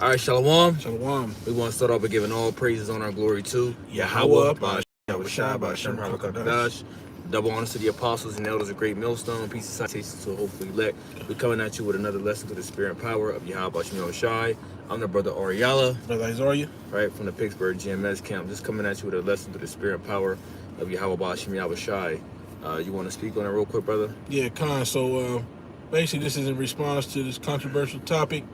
All right, Shalom. Shalom. We want to start off by giving all praises, honor, glory to Yahweh, Yahweh. Double honors to the apostles and elders of Great Millstone. Peace and salutations to hopefully elect. We're coming at you with another lesson to the spirit and power of Yahweh. I'm the brother Ariella. Brother Isaiah. Right, from the Pittsburgh GMS camp. Just coming at you with a lesson to the spirit and power of Yahweh. You want to speak on it real quick, brother? Yeah, Khan. So basically this is in response to this controversial topic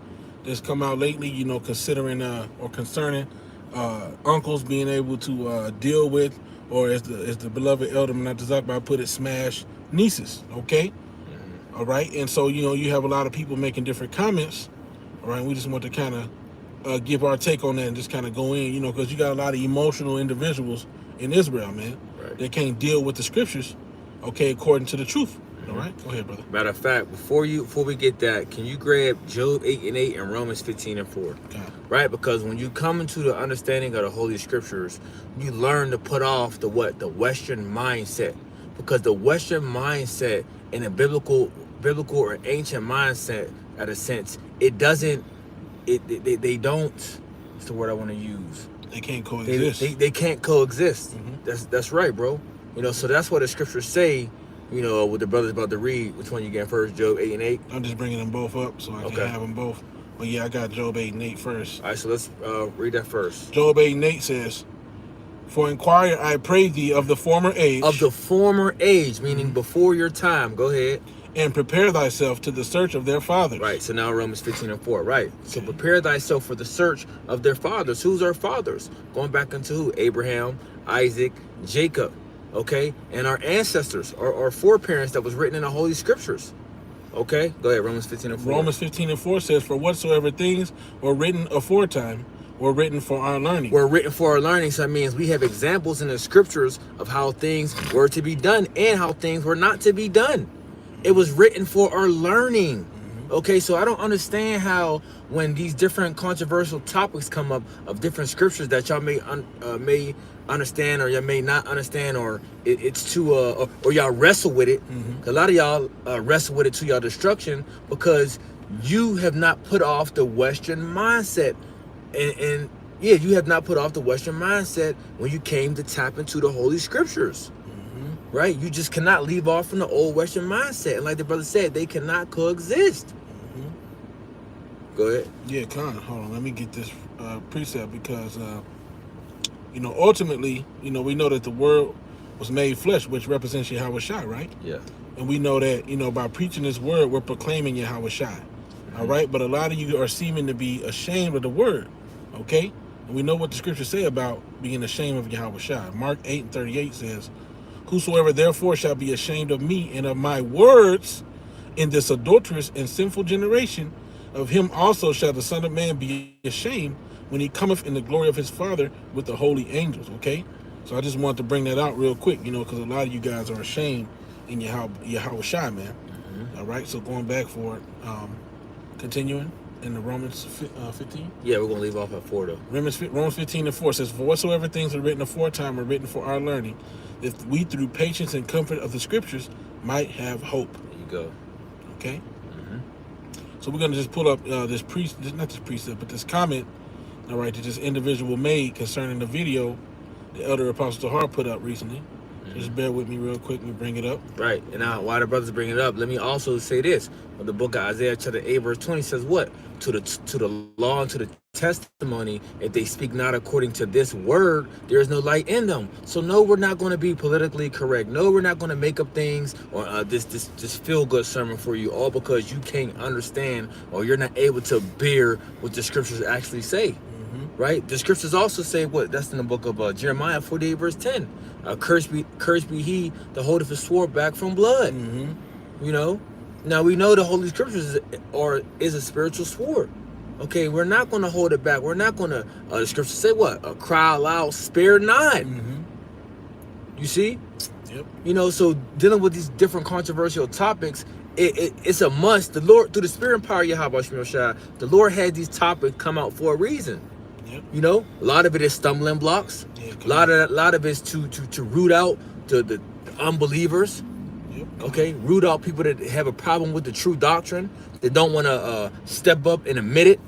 that's come out lately, considering or concerning uncles being able to deal with, or as the beloved elder Menatazakba put it, smash nieces. Okay. All right. And so you have a lot of people making different comments. All right. We just want to kind of give our take on that and just kind of go in, because you got a lot of emotional individuals in Israel, man. Right. They can't deal with the scriptures, okay, according to the truth. All right, go ahead, brother. Matter of fact, before we get that, can you grab Job 8:8 and Romans 15:4? Okay. Right, because when you come into the understanding of the Holy Scriptures, you learn to put off the Western mindset, because the Western mindset in a biblical or ancient mindset, at a sense, they don't. What's the word I want to use? They can't coexist. They can't coexist. Mm-hmm. That's right, bro. So that's what the Scriptures say. What the brother's about to read. Which one you getting first, Job 8 and 8? I'm just bringing them both up so I can have them both. But yeah, I got Job 8 and 8 first. All right, so let's read that first. Job 8 and 8 says, "For inquire, I pray thee, of the former age." Of the former age, meaning before your time. Go ahead. "And prepare thyself to the search of their fathers." Right, so now Romans 15:4. Right. So prepare thyself for the search of their fathers. Who's our fathers? Going back into who? Abraham, Isaac, Jacob. Okay, and our ancestors, our foreparents that was written in the Holy Scriptures. Okay, go ahead. Romans 15:4. Romans 15:4 says, "For whatsoever things were written aforetime were written for our learning." Were written for our learning, so that means we have examples in the Scriptures of how things were to be done and how things were not to be done. It was written for our learning. Okay, so I don't understand how when these different controversial topics come up of different scriptures that y'all may understand or y'all may not understand, or it's too or y'all wrestle with it. A lot of y'all wrestle with it to your destruction because you have not put off the Western mindset, and you have not put off the Western mindset when you came to tap into the Holy Scriptures. Right? You just cannot leave off from the old Western mindset. And like the brother said, they cannot coexist. Go ahead. Yeah, hold on. Let me get this precept because, ultimately, we know that the word was made flesh, which represents Yahweh Shai, right? Yeah. And we know that, by preaching this word, we're proclaiming Yahweh Shai. All right? But a lot of you are seeming to be ashamed of the word, okay? And we know what the scriptures say about being ashamed of Yahweh Shai. Mark 8:38 says, "Whosoever therefore shall be ashamed of me and of my words in this adulterous and sinful generation, of him also shall the Son of Man be ashamed when he cometh in the glory of his Father with the holy angels." Okay? So I just wanted to bring that out real quick, because a lot of you guys are ashamed in Yahweh Shai, man. All right? So going back for it, continuing in the Romans 15. Yeah, we're going to leave off at 4, though. Romans 15:4 says, "For whatsoever things are written aforetime are written for our learning, if we through patience and comfort of the scriptures might have hope." There you go. Okay? So we're going to just pull up this comment, all right, that this individual made concerning the video the Elder Apostle Tahar put up recently. Just bear with me real quick. Let me bring it up. Right. And now, while the brothers bring it up, let me also say this. The book of Isaiah chapter 8 verse 20 says what? To the law and to the testimony, if they speak not according to this word, there is no light in them. So no, we're not going to be politically correct. No, we're not going to make up things or this feel good sermon for you, all because you can't understand or you're not able to bear what the scriptures actually say. Right? The scriptures also say what? That's in the book of Jeremiah 48 verse 10. Cursed be he that holdeth his sword back from blood. Now we know the Holy Scriptures is a spiritual sword. Okay, we're not going to hold it back. We're not going to. The scriptures say what? Cry aloud, spare not. You see? Yep. So dealing with these different controversial topics, it's a must. The Lord, through the Spirit and power of Yahweh Shai, the Lord had these topics come out for a reason. Yep. A lot of it is stumbling blocks. Yeah, a lot of it is to root out the unbelievers. Yep. Okay, root out people that have a problem with the true doctrine. They don't want to step up and admit it.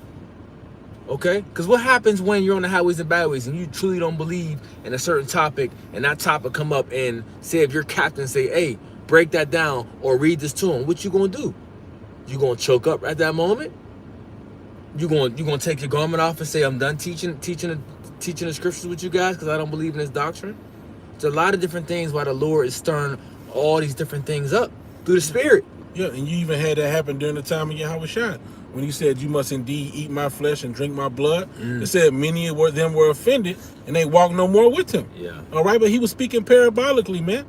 Okay? Because what happens when you're on the highways and byways and you truly don't believe in a certain topic, and that topic come up, and say if your captain say, hey, break that down or read this to him, what you gonna do? You gonna choke up at that moment? You gonna take your garment off and say, I'm done teaching the scriptures with you guys because I don't believe in this doctrine? There's a lot of different things why the Lord is stirring all these different things up through the Spirit. Yeah, and you even had that happen during the time of Yahweh Shai, when he said, you must indeed eat my flesh and drink my blood. It said many of them were offended and they walked no more with him. Yeah. All right, but he was speaking parabolically, man.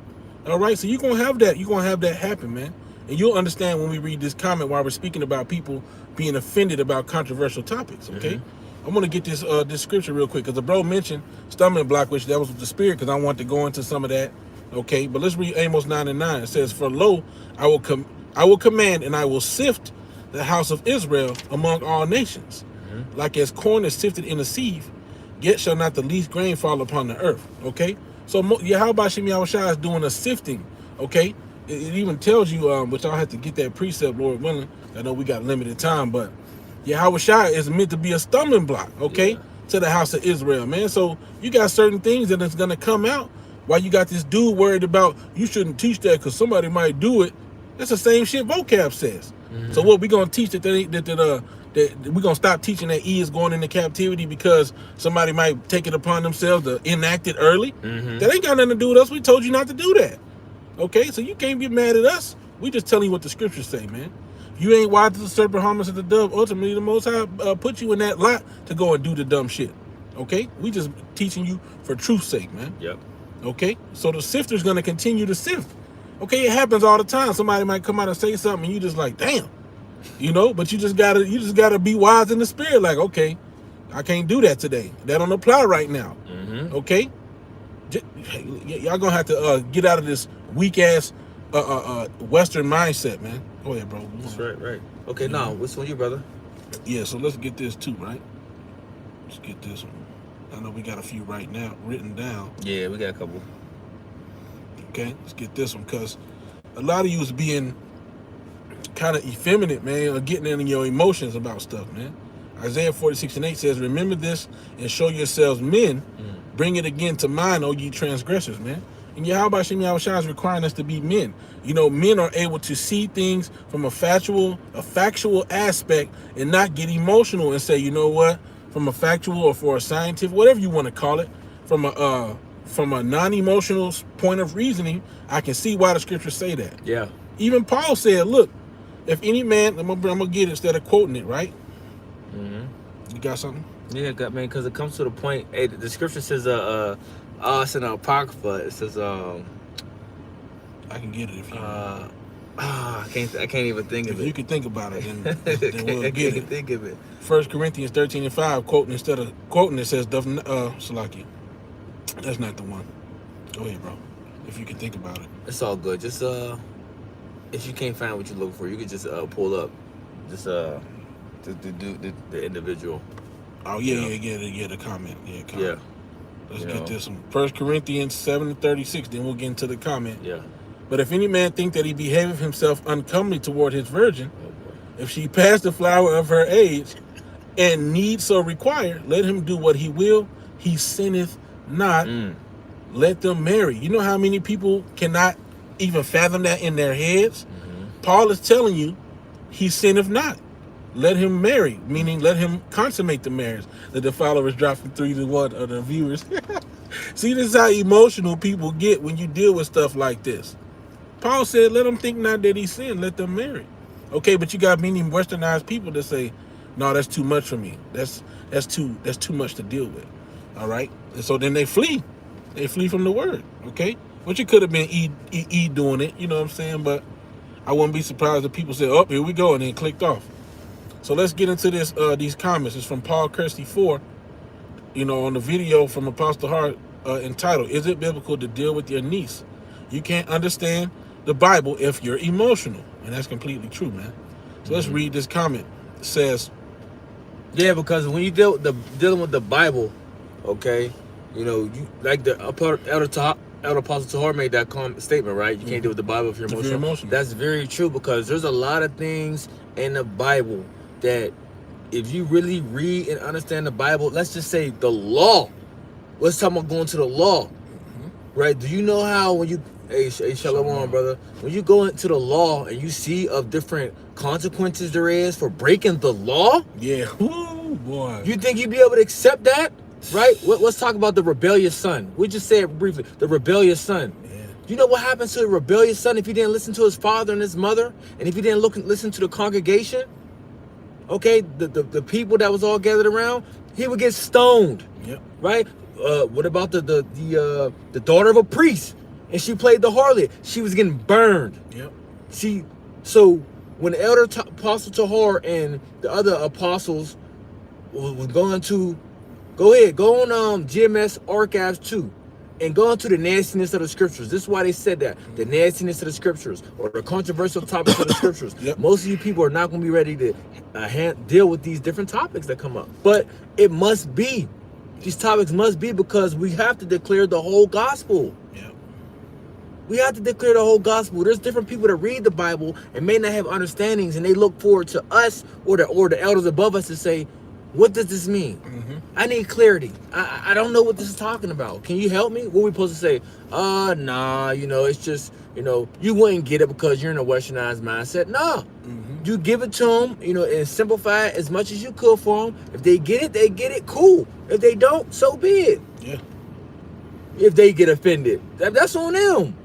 All right, so you're going to have that. You're going to have that happen, man. And you'll understand when we read this comment while we're speaking about people being offended about controversial topics, okay? I'm going to get this scripture real quick because the bro mentioned stumbling block, which that was with the Spirit, because I want to go into some of that, okay? But let's read Amos 9:9. It says, for lo, I will command and I will sift the house of Israel among all nations. Like as corn is sifted in a sieve, yet shall not the least grain fall upon the earth, okay? So Yahweh Shem Yahushua is doing a sifting, okay? It even tells you, which I'll have to get that precept, Lord willing. I know we got limited time, but Yahweh Shai is meant to be a stumbling block, okay, to the house of Israel, man. So you got certain things that is going to come out while you got this dude worried about you shouldn't teach that because somebody might do it. That's the same shit vocab says. So what we going to teach that we're going to stop teaching that E is going into captivity because somebody might take it upon themselves to enact it early? That ain't got nothing to do with us. We told you not to do that. Okay, so you can't get mad at us. We just telling you what the scriptures say, man. If you ain't wise as the serpent, harmless as the dove, ultimately the Most High put you in that lot to go and do the dumb shit. Okay, we just teaching you for truth's sake, man. Yep. Okay, so the sifter's gonna continue to sift. Okay, it happens all the time. Somebody might come out and say something, and you just like, damn, you know. But you just gotta be wise in the spirit. Like, okay, I can't do that today. That don't apply right now. Okay, y'all gonna have to get out of this weak ass Western mindset, man. Go ahead, bro. That's right. Okay, now what's on you, brother? Yeah, so let's get this too, right? Let's get this one. I know we got a few right now written down. Yeah, we got a couple. Okay, let's get this one, because a lot of you is being kind of effeminate, man, or getting in your emotions about stuff, man. Isaiah 46:8 says, remember this and show yourselves men. Bring it again to mind, O ye transgressors, man. And Yahweh Shem Yahushua is requiring us to be men. You know, men are able to see things from a factual aspect and not get emotional and say, you know what, from a factual or for a scientific, whatever you want to call it, from a non-emotional point of reasoning, I can see why the scriptures say that. Yeah. Even Paul said, look, if any man, I'm gonna get it instead of quoting it, right? You got something? Yeah, man, because it comes to the point. Hey, the scripture says, it's in the Apocrypha. It says, I can get it if you want. I can't even think of it. If you can think about it, then we'll get it. Think of it. 1 Corinthians 13:5, quoting instead of quoting, it says, Salaki. That's not the one. Go ahead, bro. If you can think about it. It's all good. Just if you can't find what you're looking for, you could just pull up, just the individual. Oh yeah, the comment. Yeah, comment. Yeah. Let's get this one. 1 Corinthians 7:36. Then we'll get into the comment. Yeah. But if any man think that he behaveth himself uncomely toward his virgin, if she pass the flower of her age, and need so require, let him do what he will. He sinneth not. Let them marry. You know how many people cannot even fathom that in their heads? Paul is telling you, he sinneth not. Let him marry, meaning let him consummate the marriage. That the followers drop from 3 to 1 of the viewers. See, this is how emotional people get when you deal with stuff like this. Paul said, let them think not that he sinned, let them marry. Okay, but you got many westernized people that say, no, that's too much for me. That's too much to deal with. All right? And so then they flee. They flee from the word. Okay? Which it could have been E doing it, you know what I'm saying? But I wouldn't be surprised if people said, oh, here we go, and then clicked off. So let's get into this. These comments. It's from Paul Kirsty 4, you know, on the video from Apostle Hart entitled, is it biblical to deal with your niece? You can't understand the Bible if you're emotional. And that's completely true, man. So let's read this comment. It says, yeah, because when you dealing with the Bible, okay, you know, you like the Elder Apostle Tahar made that statement, right? You can't deal with the Bible if you're emotional. That's very true, because there's a lot of things in the Bible that if you really read and understand the Bible, let's just say the law. Let's talk about going to the law, right? Do you know how when you, hey Shalom, brother, when you go into the law and you see of different consequences there is for breaking the law? Yeah. Ooh, boy. You think you'd be able to accept that, right? Let's talk about the rebellious son. We just say it briefly. The rebellious son. Yeah. You know what happens to the rebellious son if he didn't listen to his father and his mother, and if he didn't listen to the congregation? Okay, the people that was all gathered around, he would get stoned. Yep. Right? What about the daughter of a priest, and she played the harlot? She was getting burned. Yep. So when the elder apostle Tahar and the other apostles was going to go on GMS Archives 2 and go into the nastiness of the scriptures. This is why they said that. The nastiness of the scriptures, or the controversial topics of the scriptures. Yep. Most of you people are not going to be ready to deal with these different topics that come up. But it must be. These topics must be, because we have to declare the whole gospel. Yep. We have to declare the whole gospel. There's different people that read the Bible and may not have understandings, and they look forward to us or the elders above us to say, what does this mean? I need clarity. I don't know what this is talking about. Can you help me? What are we supposed to say? Nah, it's just, you wouldn't get it because you're in a westernized mindset. No. You give it to them, and simplify it as much as you could for them. If they get it, they get it. Cool. If they don't, so be it. Yeah. If they get offended, that's on them.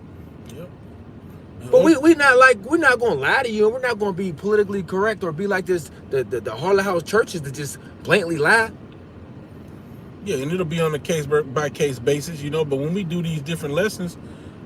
Yep. But we're not going to lie to you. We're not going to be politically correct or be like this, the Harlem House churches that just blatantly lie. Yeah, and it'll be on a case-by-case basis, but when we do these different lessons,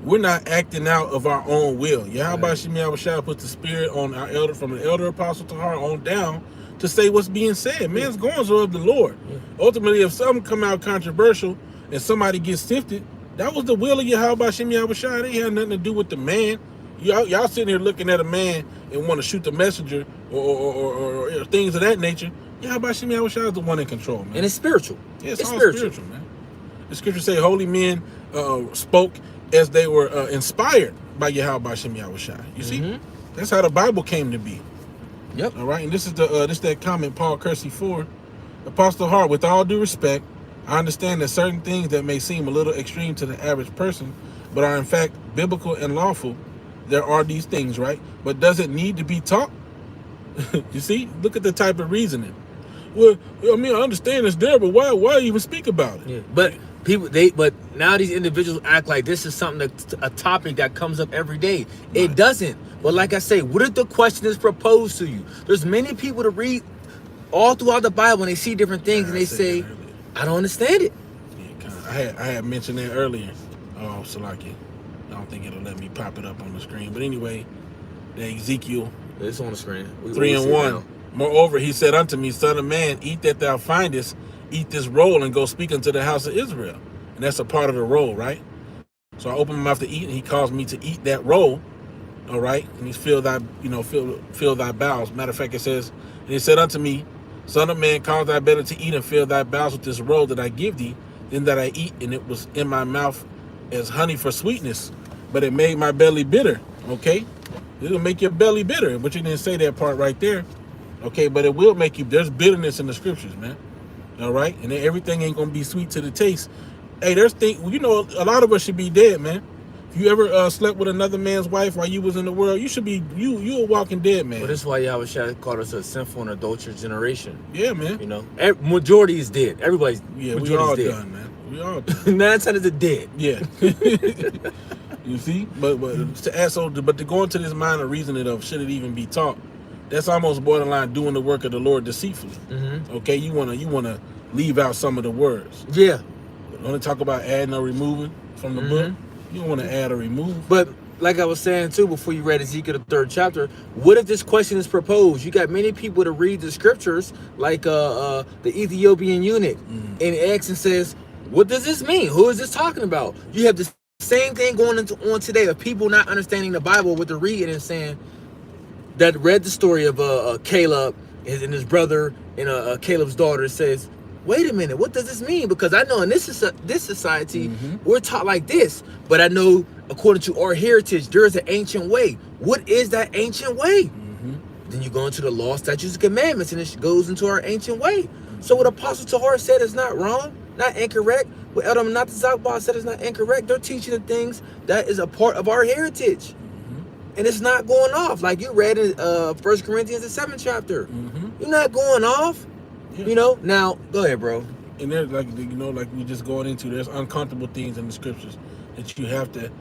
we're not acting out of our own will. Yahweh Shemi Shah put the spirit on our elder, from the elder apostle Tahar on down, to say what's being said. Man's goings are of the Lord. Ultimately, if something come out controversial and somebody gets sifted, that was the will of Yahweh Shemi Shah. It ain't had nothing to do with the man. Y'all sitting here looking at a man and want to shoot the messenger or things of that nature. Yahweh Shemi Shah is the one in control, man. And it's spiritual. Yeah, it's all spiritual, man. The scriptures say holy men spoke as they were inspired by Yahweh Shemi Shah. You see? That's how the Bible came to be. Yep. All right, and this is that comment Paul Kersey for Apostle Hart. With all due respect, I understand that certain things that may seem a little extreme to the average person, but are in fact biblical and lawful. There are these things, right? But does it need to be taught? You see? Look at the type of reasoning. Well, I mean, I understand it's there, but why even speak about it? Yeah. But now these individuals act like this is something a topic that comes up every day. Right. It doesn't. But like I say, what if the question is proposed to you? There's many people to read all throughout the Bible and they see different things and they say, I don't understand it. Yeah, I had mentioned that earlier. Oh, Salaki. I don't think it'll let me pop it up on the screen. But anyway, the Ezekiel. It's on the screen. 3:1. Moreover, he said unto me, Son of man, eat that thou findest, eat this roll, and go speak unto the house of Israel. And that's a part of the roll, right? So I opened my mouth to eat, and he caused me to eat that roll. All right, and he's fill thy bowels. Matter of fact, it says, and he said unto me, Son of man, cause thy belly to eat and fill thy bowels with this roll that I give thee. Then that I eat, and it was in my mouth as honey for sweetness, but it made my belly bitter. Okay, it'll make your belly bitter, but you didn't say that part right there. Okay, but it will make you. There's bitterness in the scriptures, man. All right, and then everything ain't gonna be sweet to the taste. Hey, there's things. A lot of us should be dead, man. If you ever slept with another man's wife while you was in the world, you should be you a walking dead man. Well, that's why Yahweh called us a sinful and adulterous generation. Yeah, man. Majority is dead. Everybody's we all dead. Done, man. We all done. 9 times are dead. Yeah. You see, but to go into this mind of reasoning of should it even be taught, that's almost borderline doing the work of the Lord deceitfully. Okay, you wanna leave out some of the words. Yeah. Only talk about adding or removing from the book. You don't want to add or remove. But like I was saying too, before you read Ezekiel the 3rd chapter, what if this question is proposed? You got many people to read the scriptures, like the Ethiopian eunuch, and asks and says, "What does this mean? Who is this talking about?" You have the same thing going on today of people not understanding the Bible, what they're reading and saying, that read the story of Caleb and his brother and Caleb's daughter, says, wait a minute, what does this mean? Because I know in this society, we're taught like this. But I know according to our heritage, there is an ancient way. What is that ancient way? Then you go into the law, statutes, and commandments, and it goes into our ancient way. So what Apostle Tahar said is not wrong, not incorrect. What Edom not the Zakbah said is not incorrect. They're teaching the things that is a part of our heritage. And it's not going off. Like you read in 1 Corinthians, the 7th chapter. You're not going off. Yeah. You know? Now, go ahead, bro. And there's like, you know, like we just going into, there's uncomfortable things in the scriptures that you have to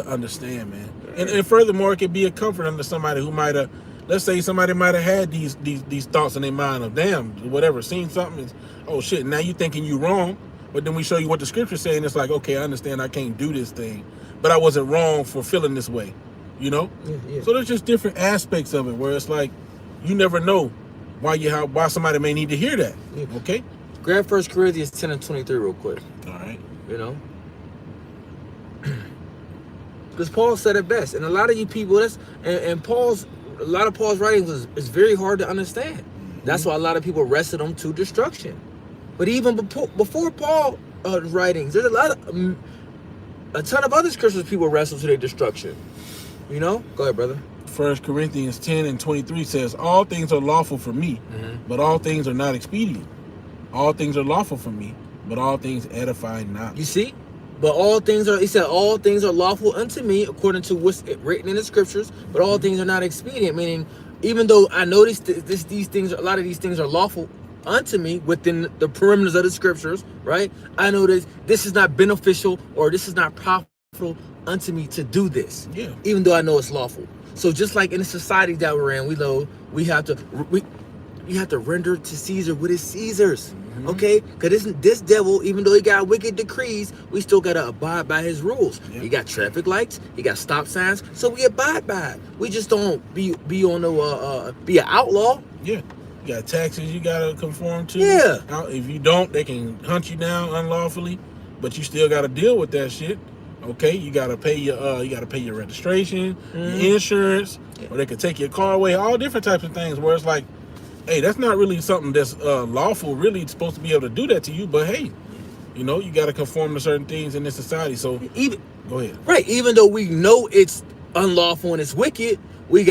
understand, man. And furthermore, it could be a comfort under somebody who might have, let's say somebody might have had these thoughts in their mind of, damn, whatever, seen something, is, oh shit, now you thinking you wrong, but then we show you what the scripture's saying, it's like, okay, I understand I can't do this thing, but I wasn't wrong for feeling this way, you know? Yeah. So there's just different aspects of it where it's like, you never know why somebody may need to hear that, okay? Grab 1 Corinthians 10 and 23 real quick. All right. You know? Because Paul said it best. And a lot of you people, a lot of Paul's writings is very hard to understand. That's why a lot of people wrestled him to destruction. But even before Paul's writings, there's a ton of other scriptures people wrestle to their destruction. You know? Go ahead, brother. 1 Corinthians 10 and 23 says, all things are lawful for me, but all things are not expedient. All things are lawful for me, but all things edify not. You see? But all things are, he said, all things are lawful unto me, according to what's written in the scriptures, but all things are not expedient, meaning, even though I noticed these things, a lot of these things are lawful unto me within the perimeters of the scriptures, right? I know that this is not beneficial or this is not profitable unto me to do this, even though I know it's lawful. So just like in the society that we're in, we know you have to render to Caesar what is Caesar's. Okay, because this devil, even though he got wicked decrees, we still gotta abide by his rules. He got traffic lights, he got stop signs, so we abide by it. We just don't be on the be an outlaw. Yeah, you got taxes you gotta conform to. Yeah. If you don't, they can hunt you down unlawfully, but you still gotta deal with that shit. Okay, you gotta pay your registration, your insurance, or they could take your car away. All different types of things where it's like, hey, that's not really something that's lawful, really. It's supposed to be able to do that to you, but hey, you know, you got to conform to certain things in this society. So go ahead. Right, even though we know it's unlawful and it's wicked, we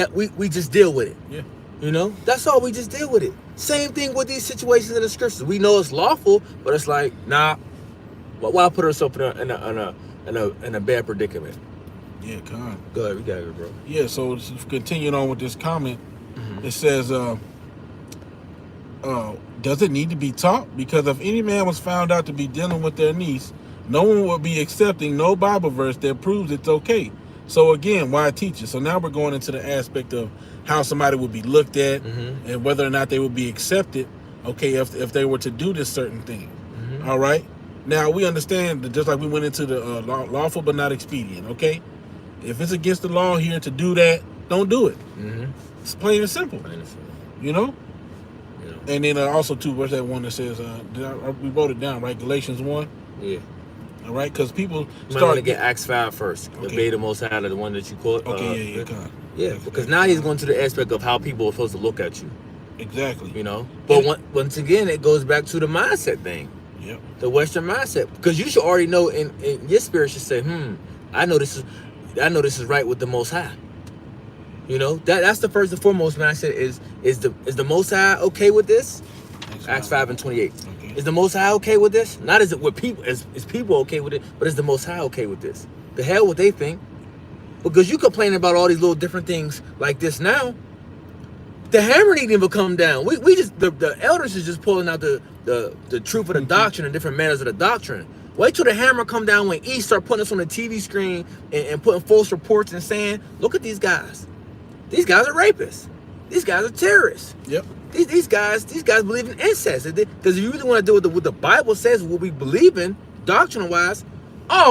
just deal with it. Yeah. You know, that's all. We just deal with it. Same thing with these situations in the scriptures. We know it's lawful, but it's like, nah, why put ourselves in a bad predicament? Yeah, con. Go ahead, we got it, bro. Yeah, so continuing on with this comment, it says, does it need to be taught? Because if any man was found out to be dealing with their niece, no one would be accepting no Bible verse that proves it's okay. So again, why teach it? So now we're going into the aspect of how somebody would be looked at and whether or not they would be accepted, okay, if they were to do this certain thing. All right? Now, we understand that just like we went into the lawful but not expedient, okay? If it's against the law here to do that, don't do it. It's plain and simple. You know? And then also too, what's that one that says? We wrote it down, right? Galatians 1. Yeah. All right, because people start to get Acts 5 first. Okay. The beta most high, the one that you quote. Okay, yeah. Because now he's going to the aspect of how people are supposed to look at you. Exactly. You know, but once again, it goes back to the mindset thing. Yep. The Western mindset, because you should already know, in your spirit should say, I know this is right with the Most High. You know, that's the first and foremost mindset is the Most High okay with this? Acts 5 and 28. Okay. Is the Most High okay with this? Not is it what people is people okay with it, but is the Most High okay with this? The hell what they think. Because you complaining about all these little different things like this now. The hammer didn't even come down. We just the elders is just pulling out the truth of the doctrine and different matters of the doctrine. Wait till the hammer come down when E start putting us on the TV screen and putting false reports and saying, look at these guys. These guys are rapists. These guys are terrorists. Yep. These guys believe in incest. Because if you really want to do what the Bible says, what we believe in, doctrinal wise,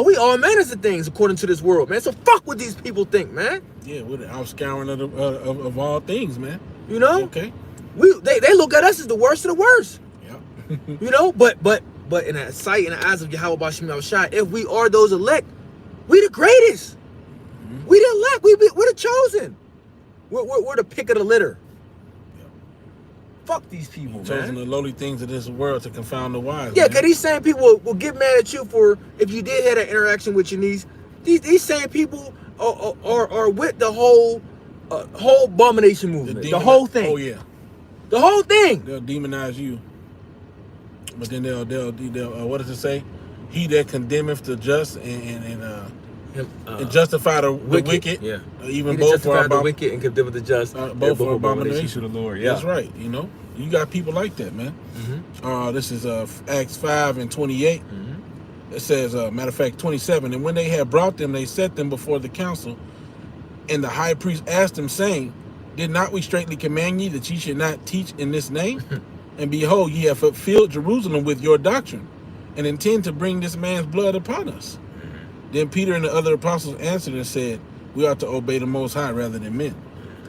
we all manners of things according to this world, man. So fuck what these people think, man. Yeah, we're the outscouring of all things, man. You know? Okay. They look at us as the worst of the worst. Yep. You know, but in the sight, in the eyes of Yahweh Bashim Yahushua, if we are those elect, we the greatest. We the elect. We're the chosen. We're the pick of the litter. Yep. Fuck these people, man. Chosen the lowly things of this world to confound the wise. Yeah, because these same people will get mad at you for if you did have an interaction with your niece. These same people are with the whole a whole abomination movement. The whole thing. Oh yeah. The whole thing. They'll demonize you, but then they'll what does it say? He that condemneth the just and justify the wicked. Yeah. Even both are the wicked and condemn the just. Both are abomination to the Lord. Yeah. That's right. You know, you got people like that, man. This is Acts 5:28. It says, matter of fact, 27. And when they had brought them, they set them before the council. And the high priest asked them, saying, did not we straitly command ye that ye should not teach in this name? And behold, ye have fulfilled Jerusalem with your doctrine, and intend to bring this man's blood upon us. Then Peter and the other apostles answered and said, we ought to obey the Most High rather than men.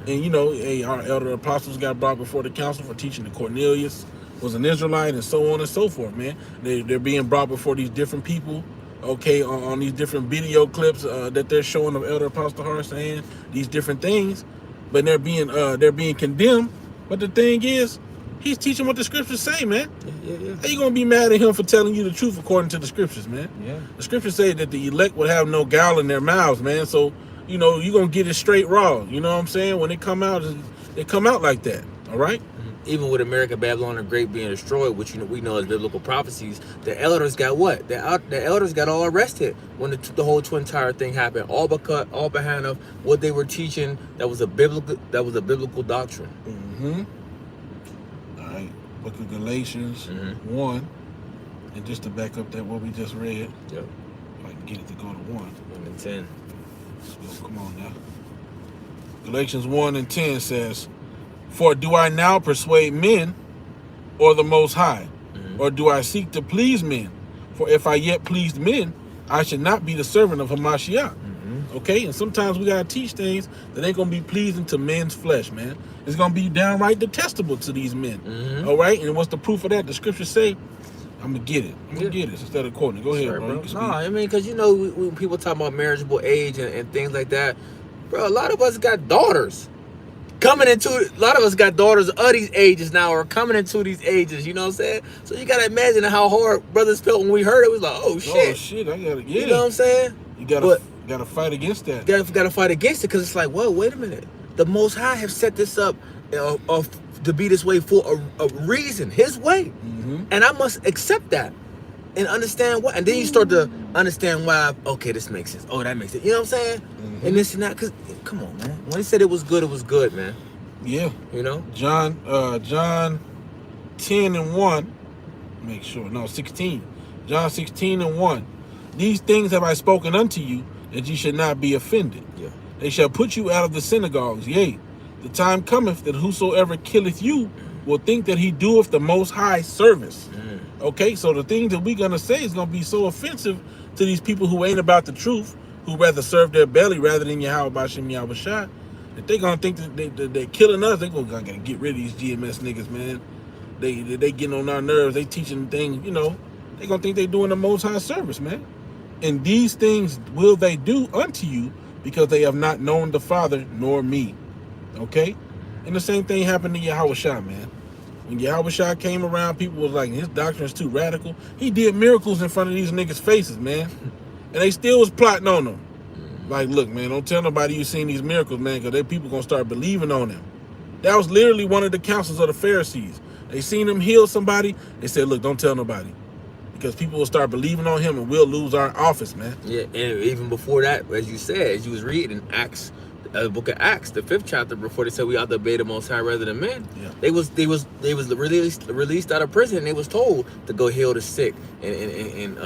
And you know, our elder apostles got brought before the council for teaching to Cornelius, was an Israelite, and so on and so forth, man. They're being brought before these different people, okay, on these different video clips that they're showing of Elder Apostle Hart saying these different things, but they're being condemned. But the thing is, he's teaching what the scriptures say, man. Yeah. How you gonna be mad at him for telling you the truth according to the scriptures, man? Yeah. The scriptures say that the elect would have no gall in their mouths, man. So you know you're gonna get it straight raw. You know what I'm saying? When they come out like that. All right. Even with America, Babylon the Great being destroyed, which we know as biblical prophecies, the elders got what? The elders got all arrested when the whole Twin Tower thing happened, all behind of what they were teaching. That was a biblical doctrine. All right, Book of Galatians 1, and just to back up that what we just read. Yep. If I can get it to go to 1 and 10. So, come on now. Galatians 1:10 says, for do I now persuade men or the Most High? Or do I seek to please men? For if I yet pleased men, I should not be the servant of Hamashiach. Okay? And sometimes we got to teach things that ain't going to be pleasing to men's flesh, man. It's going to be downright detestable to these men. All right? And what's the proof of that? The scriptures say, I'm going to get it. I'm going to get it instead of quoting it. Go ahead, bro. No, I mean, because, you know, when people talk about marriageable age and things like that, bro, a lot of us got daughters. A lot of us got daughters of these ages now, or coming into these ages, you know what I'm saying? So you gotta imagine how hard brothers felt when we heard it. It was like, oh shit, I gotta get it. You know what I'm saying? You gotta fight against that. Gotta fight against it, because it's like, well, wait a minute. The Most High have set this up to be this way for a reason, His way, and I must accept that and understand why. And then you start to understand why. Okay, this makes sense. Oh, that makes sense. You know what I'm saying? And this and that. Cause come on, man. When He said it was good, man. Yeah. You know. John 10:1. Make sure. No, 16. John 16:1. These things have I spoken unto you, that ye should not be offended. Yeah. They shall put you out of the synagogues. Yea, the time cometh that whosoever killeth you will think that he doeth the Most High service. Okay, so the things that we're gonna say is gonna be so offensive to these people who ain't about the truth, who rather serve their belly rather than Yahweh Bashem Yahweh Shai, that they gonna think that they're killing us. They gonna get rid of these GMS niggas, man. They getting on our nerves. They teaching things, you know. They gonna think they doing the Most High service, man. And these things will they do unto you, because they have not known the Father nor me. Okay, and the same thing happened to Yahweh Shai, man. When Yahweh Shai came around, people was like, his doctrine is too radical. He did miracles in front of these niggas' faces, man. And they still was plotting on them. Like, look, man, don't tell nobody you seen these miracles, man, because they people going to start believing on them. That was literally one of the counsels of the Pharisees. They seen him heal somebody. They said, look, don't tell nobody, because people will start believing on him and we'll lose our office, man. Yeah, and even before that, as you said, as you was reading Acts, the book of Acts, the 5th chapter, before they said we ought to obey the Most High rather than men. Yeah. They was released out of prison, and they was told to go heal the sick and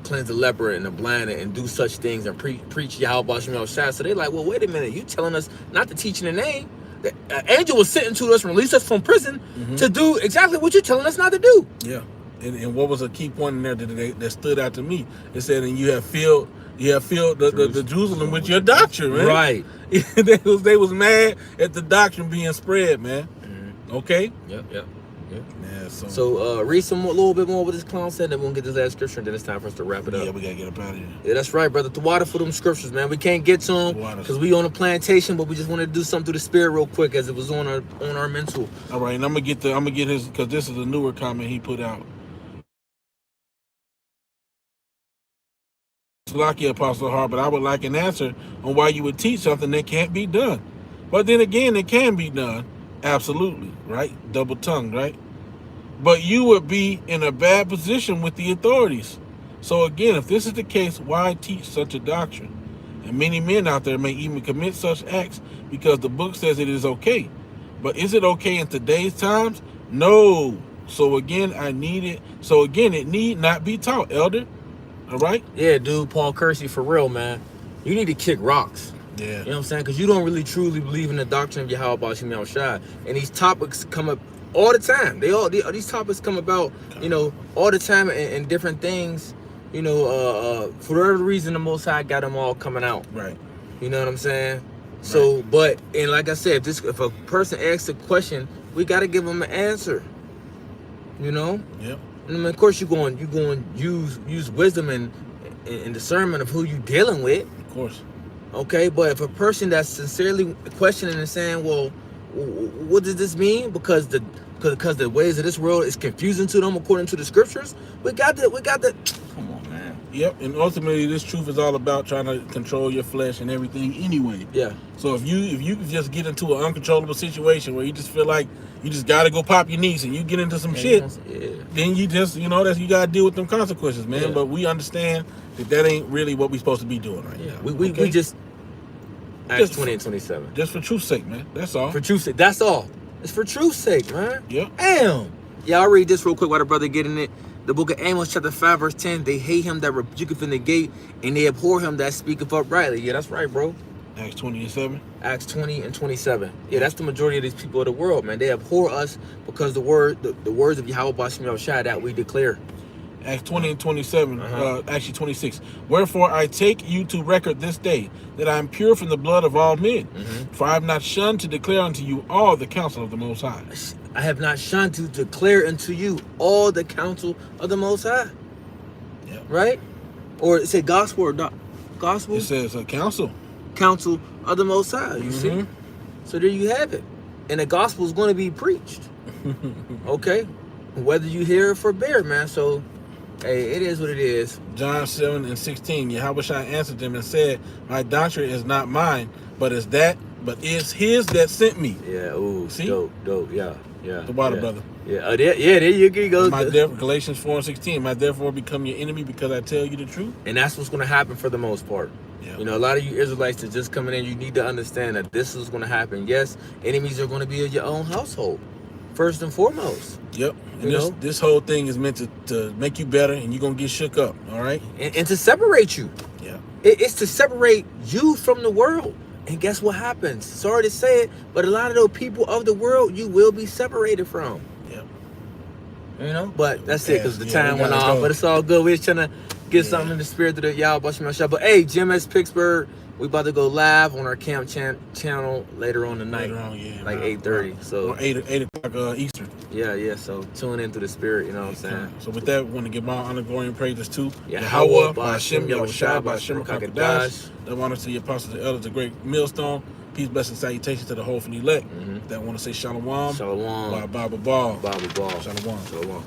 cleanse the leper and the blind and do such things and preach Yahweh Bashem Yahweh Shai. So they like, well, wait a minute, you telling us not to teach in the name? The angel was sent to us and released us from prison to do exactly what you're telling us not to do. Yeah. And what was a key point in there that stood out to me? It said, and you have filled the Jerusalem with your doctrine, man. Right. they was mad at the doctrine being spread, man. Okay? Yep. Yeah, so read a little bit more what this clown said, then we'll get this last scripture, and then it's time for us to wrap it up. Yeah, we gotta get up out of here. Yeah, that's right, brother. The water for them scriptures, man. We can't get to them because we on a plantation, but we just wanted to do something through the spirit real quick, as it was on our mental. All right, and I'm gonna get his, because this is a newer comment he put out. Lucky Apostle Hart, but I would like an answer on why you would teach something that can't be done. But then again, it can be done. Absolutely, right? Double-tongued, right? But you would be in a bad position with the authorities. So again, if this is the case, why teach such a doctrine? And many men out there may even commit such acts because the book says it is okay. But is it okay in today's times? No. So again, it need not be taught, elder. All right? Yeah, dude, Paul Kersey, for real, man. You need to kick rocks. Yeah. You know what I'm saying? Because you don't really truly believe in the doctrine of Yahweh Bashim Yahushua. And these topics come up all the time. These topics come about, all the time and different things. For whatever reason, the Most High got them all coming out. Right. You know what I'm saying? So, and like I said, if a person asks a question, we got to give them an answer. Yep. And of course, you're going to use wisdom and discernment of who you're dealing with. Of course. Okay, but if a person that's sincerely questioning and saying, well, what does this mean? Because the ways of this world is confusing to them according to the scriptures, we got the come on, man. Yep, and ultimately this truth is all about trying to control your flesh and everything anyway. Yeah. So if you just get into an uncontrollable situation where you just feel like you just gotta go pop your niece and you get into some shit, then you just you gotta deal with them consequences, man. Yeah. But we understand that ain't really what we're supposed to be doing right now. We just Acts 20 and 27. Just for truth's sake, man. That's all. For truth's sake. That's all. It's for truth's sake, man. Yep. Damn. Yeah, I'll read this real quick while the brother getting it. The book of Amos, chapter 5, verse 10. They hate him that rebuketh in the gate, and they abhor him that speaketh uprightly. Yeah, that's right, bro. Acts 20 and 7. Acts 20 and 27. Yeah, that's the majority of these people of the world, man. They abhor us because the words of Yahweh Bashim Yahushua that we declare. Acts 20 and 27, actually 26. Wherefore I take you to record this day that I am pure from the blood of all men. For I have not shunned to declare unto you all the counsel of the Most High. I have not shunned to declare unto you all the counsel of the Most High. Yep. Right? Or it say gospel or not gospel? It says counsel. Counsel of the Most High, you see? So there you have it. And the gospel is going to be preached. Okay? Whether you hear it or forbear, man. So, hey, it is what it is. John 7 and 16. Yahushua answered them and said, my doctrine is not mine, but is his that sent me. Yeah, ooh, see? Dope, yeah. The water, brother. Yeah, there you go. Galatians 4 and 16. Might therefore become your enemy because I tell you the truth. And that's what's going to happen for the most part. Yeah. A lot of you Israelites that just coming in, you need to understand that this is going to happen. Yes, enemies are going to be in your own household, first and foremost. Yep. And this whole thing is meant to make you better, and you're going to get shook up, all right? And to separate you. Yeah. It's to separate you from the world. And guess what happens? Sorry to say it, but a lot of those people of the world, you will be separated from. Yep. But that's it, because the time went on. But it's all good. We're just trying to get something in the spirit of the Yahweh Bashim Yahushua. But hey, GMS Pittsburgh, we about to go live on our camp channel later on tonight. Like 8:30. So 8 o'clock Eastern. Yeah. So tune into the spirit, you know what I'm saying? So with that, we want to give my honor, glory, and praises to Yahweh Bashim Yahushua Bashim Kakadash. Love, honor to your apostles and elders, the great millstone. Peace, blessing, salutations to the whole elect that want to say shalom. Shalom. Baba Ball. Shalom. Shalom.